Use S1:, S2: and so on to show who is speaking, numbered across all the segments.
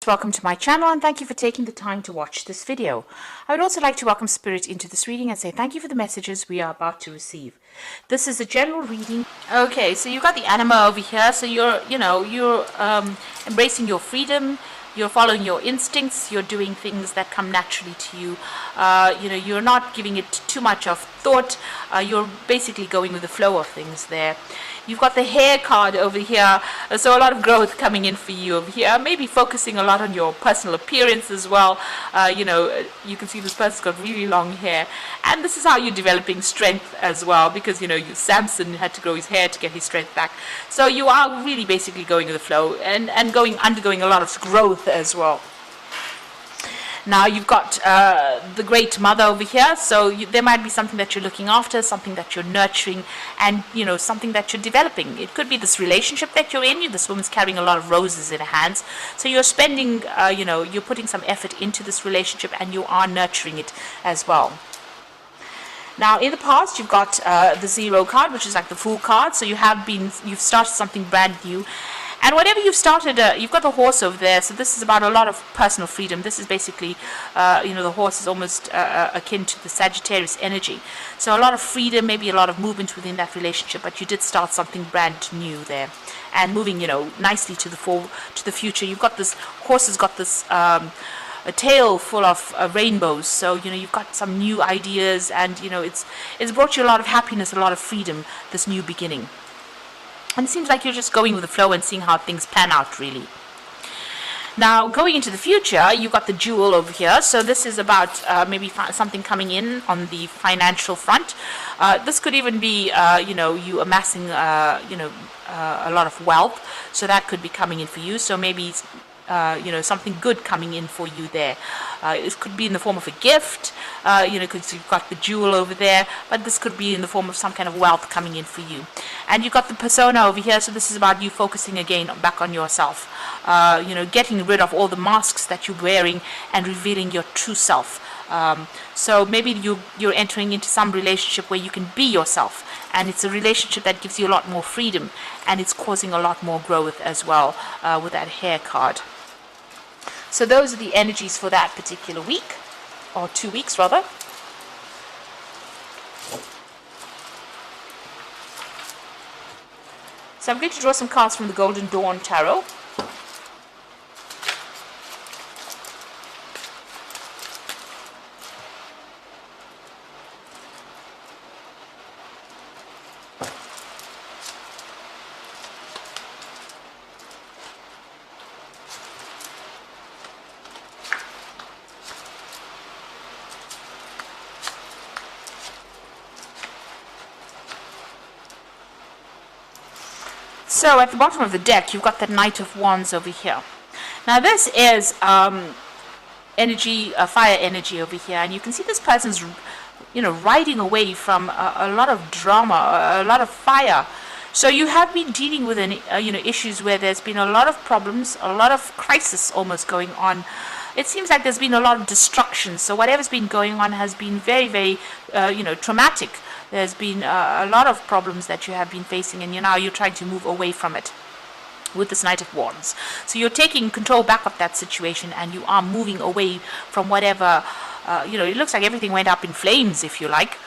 S1: Welcome to my channel and thank you for taking the time to watch this video. I would also like to welcome Spirit into this reading and say thank you for the messages we are about to receive. This is a general reading. Okay, so you've got the anima over here, so you're embracing your freedom, you're following your instincts, you're doing things that come naturally to you. You're not giving it too much of thought, you're basically going with the flow of things there. You've got the hair card over here, so a lot of growth coming in for you over here. Maybe focusing a lot on your personal appearance as well. You can see this person's got really long hair, and this is how you're developing strength as well, because Samson had to grow his hair to get his strength back. So you are really basically going with the flow and undergoing a lot of growth as well. Now you've got the Great Mother over here, so there might be something that you're looking after, something that you're nurturing, and something that you're developing. It could be this relationship that you're in. This woman's carrying a lot of roses in her hands, so you're spending, you're putting some effort into this relationship, and you are nurturing it as well. Now, in the past, you've got the Zero card, which is like the Fool card. So you've started something brand new. And whatever you've started, you've got the horse over there. So this is about a lot of personal freedom. This is basically, the horse is almost akin to the Sagittarius energy. So a lot of freedom, maybe a lot of movement within that relationship. But you did start something brand new there, and moving, nicely to the future. You've got this horse has got this. A tail full of rainbows, so you've got some new ideas, and it's brought you a lot of happiness, a lot of freedom, this new beginning. And it seems like you're just going with the flow and seeing how things pan out, really. Now, going into the future, you've got the Jewel over here. So this is about maybe something coming in on the financial front. This could even be, you amassing, a lot of wealth. So that could be coming in for you. So maybe something good coming in for you there. It could be in the form of a gift, because you've got the jewel over there, but this could be in the form of some kind of wealth coming in for you. And you've got the persona over here, so this is about you focusing again back on yourself, getting rid of all the masks that you're wearing and revealing your true self. So maybe you're entering into some relationship where you can be yourself, and it's a relationship that gives you a lot more freedom, and it's causing a lot more growth as well, with that hair card. So those are the energies for that particular week, or 2 weeks rather. So I'm going to draw some cards from the Golden Dawn Tarot. So at the bottom of the deck, you've got the Knight of Wands over here. Now this is energy, fire energy over here, and you can see this person's, riding away from a lot of drama, a lot of fire. So you have been dealing with issues where there's been a lot of problems, a lot of crisis almost going on. It seems like there's been a lot of destruction. So whatever's been going on has been very, very, traumatic. There's been a lot of problems that you have been facing, and now you're trying to move away from it with this Knight of Wands. So you're taking control back of that situation, and you are moving away from whatever, it looks like everything went up in flames, if you like.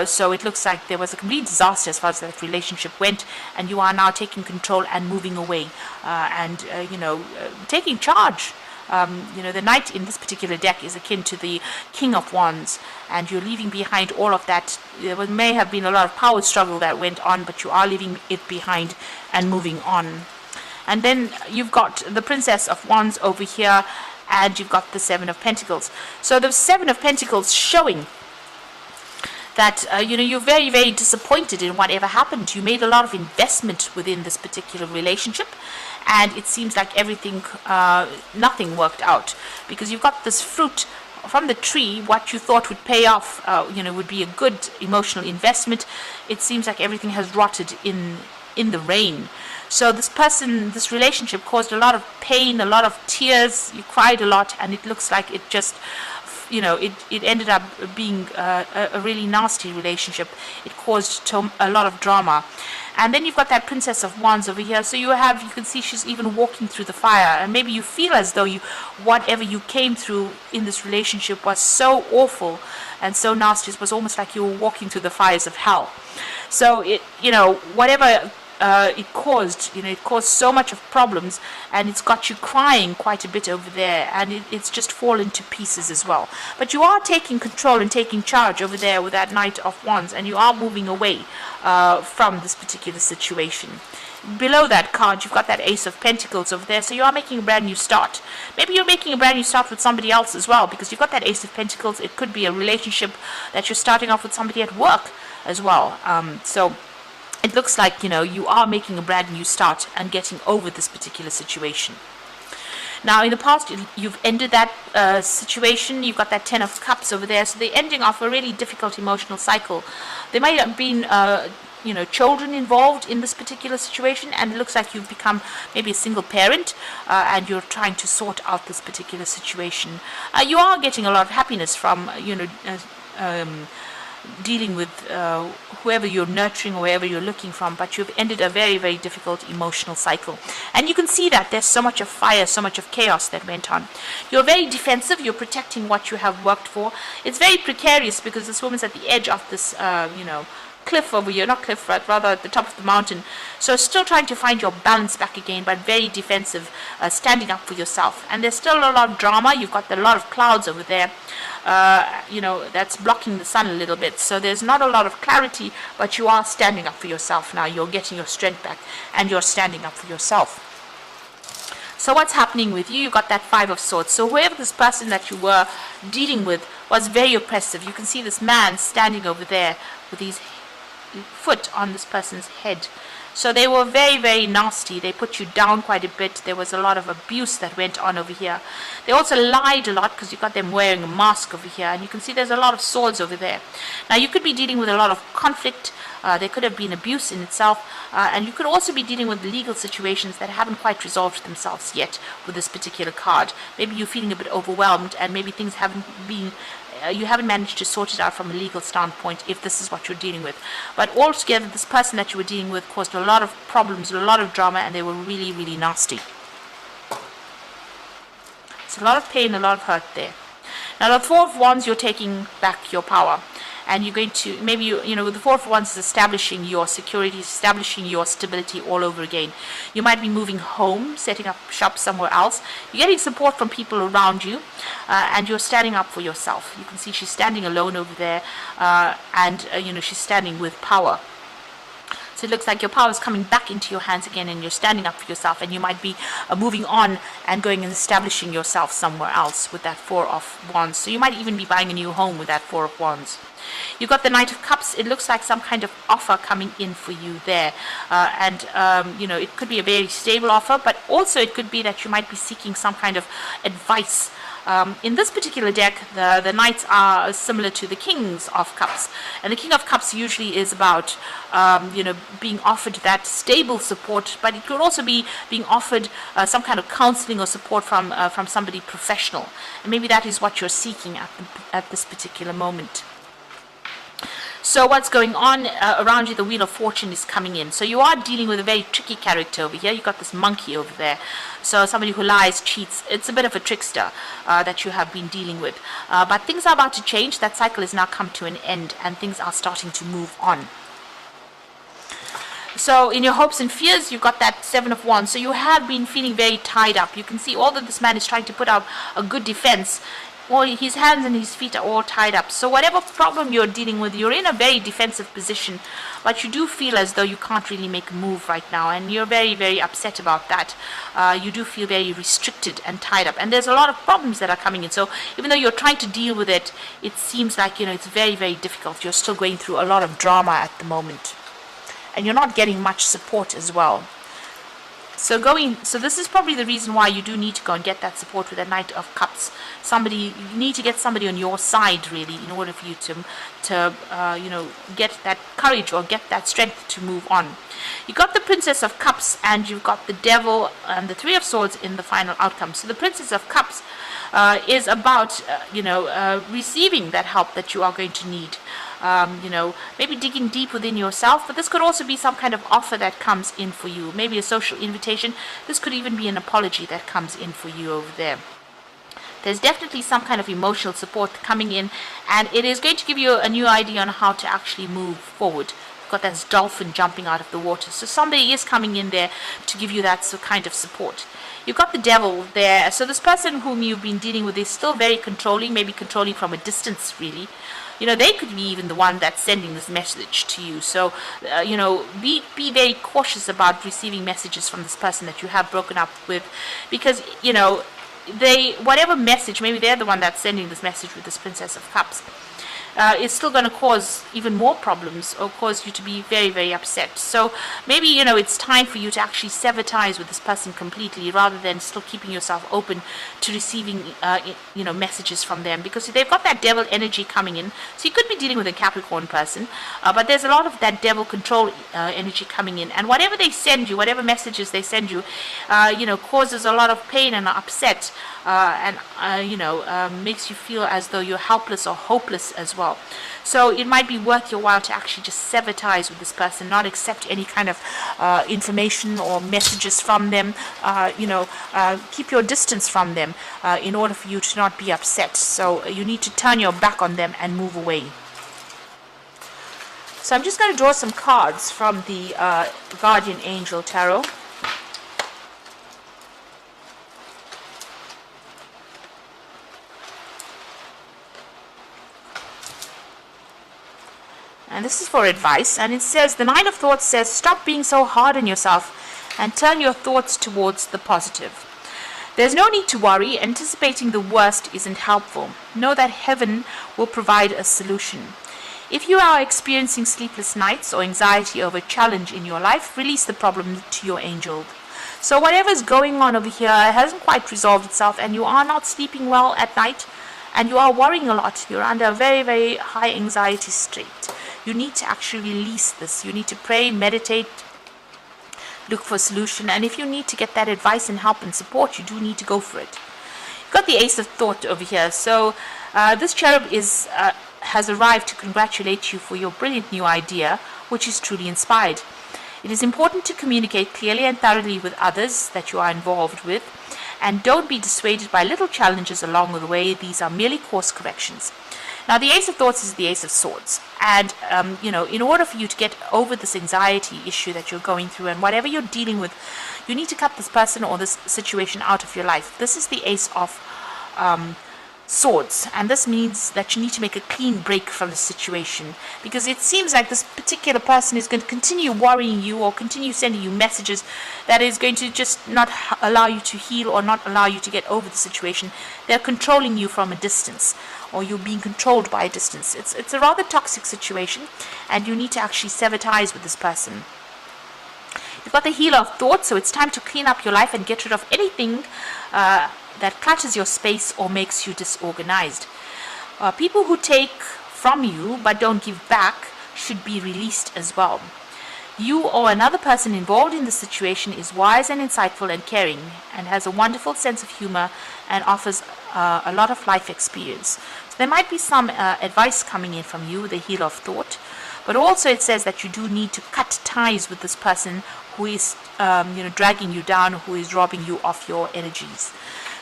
S1: So it looks like there was a complete disaster as far as that relationship went, and you are now taking control and moving away, and taking charge. The Knight in this particular deck is akin to the King of Wands, and you're leaving behind all of that. There may have been a lot of power struggle that went on, but you are leaving it behind and moving on. And then you've got the Princess of Wands over here, and you've got the Seven of Pentacles. So the Seven of Pentacles showing that you're very, very disappointed in whatever happened. You made a lot of investment within this particular relationship, and it seems like everything, nothing worked out, because you've got this fruit from the tree. What you thought would pay off, would be a good emotional investment. It seems like everything has rotted in the rain. So this relationship caused a lot of pain, a lot of tears. You cried a lot, and it looks like it just it ended up being a really nasty relationship. It caused a lot of drama. And then you've got that Princess of Wands over here. So you can see she's even walking through the fire. And maybe you feel as though whatever you came through in this relationship was so awful and so nasty. It was almost like you were walking through the fires of hell. So whatever it caused so much of problems, and it's got you crying quite a bit over there, and it's just fallen to pieces as well. But you are taking control and taking charge over there with that Knight of Wands, and you are moving away from this particular situation. Below that card, you've got that Ace of Pentacles over there, so you are making a brand new start. Maybe you're making a brand new start with somebody else as well, because you've got that Ace of Pentacles. It could be a relationship that you're starting off with somebody at work as well. So it looks like, you are making a brand new start and getting over this particular situation. Now, in the past, you've ended that situation. You've got that Ten of Cups over there. So they're ending off a really difficult emotional cycle. There might have been, children involved in this particular situation. And it looks like you've become maybe a single parent. And you're trying to sort out this particular situation. You are getting a lot of happiness from, dealing with whoever you're nurturing or wherever you're looking from, but you've ended a very, very difficult emotional cycle. And you can see that there's so much of fire, so much of chaos that went on. You're very defensive. You're protecting what you have worked for. It's very precarious because this woman's at the edge of this, cliff over here, not cliff, but rather at the top of the mountain. So still trying to find your balance back again, but very defensive, standing up for yourself. And there's still a lot of drama. You've got a lot of clouds over there, that's blocking the sun a little bit. So there's not a lot of clarity, but you are standing up for yourself now. You're getting your strength back, and you're standing up for yourself. So what's happening with you? You got that Five of Swords. So whoever this person that you were dealing with was very oppressive. You can see this man standing over there with his foot on this person's head. So they were very, very nasty. They put you down quite a bit. There was a lot of abuse that went on over here. They also lied a lot because you got them wearing a mask over here. And you can see there's a lot of swords over there. Now you could be dealing with a lot of conflict. There could have been abuse in itself. And you could also be dealing with legal situations that haven't quite resolved themselves yet with this particular card. Maybe you're feeling a bit overwhelmed, and maybe things haven't been you haven't managed to sort it out from a legal standpoint if this is what you're dealing with. But altogether, this person that you were dealing with caused a lot of problems, a lot of drama, and they were really, really nasty. It's a lot of pain, a lot of hurt there. Now, the Four of Wands, you're taking back your power. And you're going to, maybe, the Four of Wands is establishing your security, establishing your stability all over again. You might be moving home, setting up shop somewhere else. You're getting support from people around you, and you're standing up for yourself. You can see she's standing alone over there, and she's standing with power. So it looks like your power is coming back into your hands again, and you're standing up for yourself, and you might be moving on and going and establishing yourself somewhere else with that Four of Wands. So you might even be buying a new home with that Four of Wands. You've got the Knight of Cups. It looks like some kind of offer coming in for you there. It could be a very stable offer, but also it could be that you might be seeking some kind of advice. In this particular deck, the Knights are similar to the Kings of Cups. And the King of Cups usually is about, being offered that stable support, but it could also be being offered some kind of counseling or support from somebody professional. And maybe that is what you're seeking at this particular moment. So what's going on around you? The Wheel of Fortune is coming in. So you are dealing with a very tricky character over here. You've got this monkey over there. So somebody who lies, cheats. It's a bit of a trickster that you have been dealing with. But things are about to change. That cycle has now come to an end, and things are starting to move on. So in your hopes and fears, you've got that Seven of Wands. So you have been feeling very tied up. You can see all that this man is trying to put up a good defense. Well, his hands and his feet are all tied up. So whatever problem you're dealing with, you're in a very defensive position, but you do feel as though you can't really make a move right now, and you're very, very upset about that. You do feel very restricted and tied up, and there's a lot of problems that are coming in. So even though you're trying to deal with it, it seems like, it's very, very difficult. You're still going through a lot of drama at the moment, and you're not getting much support as well. So this is probably the reason why you do need to go and get that support with the Knight of Cups. You need to get somebody on your side, really, in order for you to get that courage or get that strength to move on. You got the Princess of Cups and you've got the Devil and the Three of Swords in the final outcome. So the Princess of Cups is about receiving that help that you are going to need. Maybe digging deep within yourself, but this could also be some kind of offer that comes in for you, maybe a social invitation. This could even be an apology that comes in for you over there. There's definitely some kind of emotional support coming in, and it is going to give you a new idea on how to actually move forward. You've got that dolphin jumping out of the water, so somebody is coming in there to give you that kind of support. You've got the Devil there, so this person whom you've been dealing with is still very controlling, maybe controlling from a distance, really. They could be even the one that's sending this message to you. So, be very cautious about receiving messages from this person that you have broken up with, because, whatever message, maybe they're the one that's sending this message with this Princess of Cups, is still going to cause even more problems or cause you to be very, very upset. So maybe, it's time for you to actually sever ties with this person completely rather than still keeping yourself open to receiving, messages from them, because they've got that devil energy coming in. So you could be dealing with a Capricorn person, but there's a lot of that devil control energy coming in. And whatever they send you, whatever messages they send you, causes a lot of pain and upset, and makes you feel as though you're helpless or hopeless as well. So it might be worth your while to actually just sever ties with this person, not accept any kind of information or messages from them. Keep your distance from them in order for you to not be upset. So you need to turn your back on them and move away. So I'm just going to draw some cards from the Guardian Angel Tarot. And this is for advice, and it says, the Nine of Thoughts says, stop being so hard on yourself and turn your thoughts towards the positive. There's no need to worry. Anticipating the worst isn't helpful. Know that heaven will provide a solution. If you are experiencing sleepless nights or anxiety over a challenge in your life, release the problem to your angel. So whatever is going on over here hasn't quite resolved itself, and you are not sleeping well at night, and you are worrying a lot. You're under a very, very high anxiety state. You need to actually release this. You need to pray, meditate, look for a solution. And if you need to get that advice and help and support, you do need to go for it. You've got the Ace of Thought over here. So this cherub has arrived to congratulate you for your brilliant new idea, which is truly inspired. It is important to communicate clearly and thoroughly with others that you are involved with, and don't be dissuaded by little challenges along the way. These are merely course corrections. Now, the Ace of Thoughts is the Ace of Swords. And, in order for you to get over this anxiety issue that you're going through and whatever you're dealing with, you need to cut this person or this situation out of your life. This is the Ace of Swords. And this means that you need to make a clean break from the situation, because it seems like this particular person is going to continue worrying you or continue sending you messages that is going to just not allow you to heal or not allow you to get over the situation. They're controlling you from a distance, or you're being controlled by a distance. It's a rather toxic situation, and you need to actually sever ties with this person. You've got the Healer of Thought, so it's time to clean up your life and get rid of anything that clutters your space or makes you disorganized. People who take from you but don't give back should be released as well. You or another person involved in the situation is wise and insightful and caring, and has a wonderful sense of humor and offers a lot of life experience. So there might be some advice coming in from you, the Healer of Thought, but also it says that you do need to cut ties with this person who is dragging you down, who is robbing you of your energies.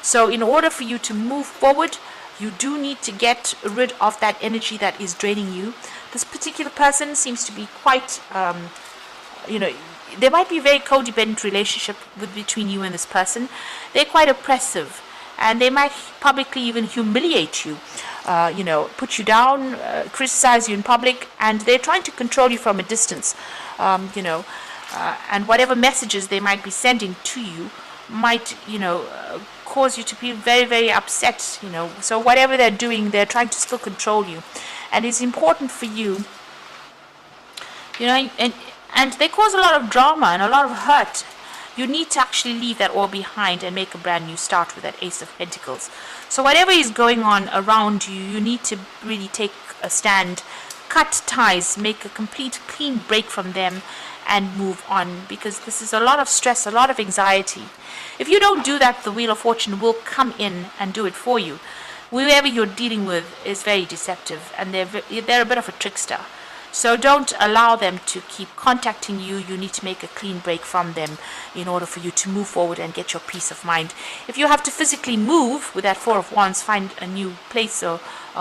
S1: So in order for you to move forward, you do need to get rid of that energy that is draining you. This particular person seems to be quite there might be a very codependent relationship between you and this person. They're quite oppressive, and they might publicly even humiliate you, put you down, criticize you in public, and they're trying to control you from a distance, and whatever messages they might be sending to you might, cause you to be very, very upset, So whatever they're doing, they're trying to still control you, and it's important for you, and they cause a lot of drama and a lot of hurt. You need to actually leave that all behind and make a brand new start with that Ace of Pentacles. So whatever is going on around you, you need to really take a stand cut ties, make a complete clean break from them, and move on, because this is a lot of stress, a lot of anxiety. If you don't do that, the Wheel of Fortune will come in and do it for you. Whoever you're dealing with is very deceptive, and they're a bit of a trickster. So don't allow them to keep contacting you. You need to make a clean break from them in order for you to move forward and get your peace of mind. If you have to physically move with that Four of Wands, find a new place or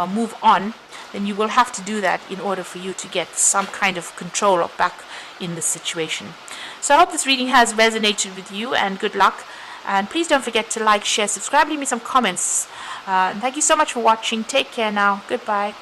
S1: move on, then you will have to do that in order for you to get some kind of control or back in the situation. So I hope this reading has resonated with you, and good luck. And please don't forget to like, share, subscribe, leave me some comments. And thank you so much for watching. Take care now. Goodbye.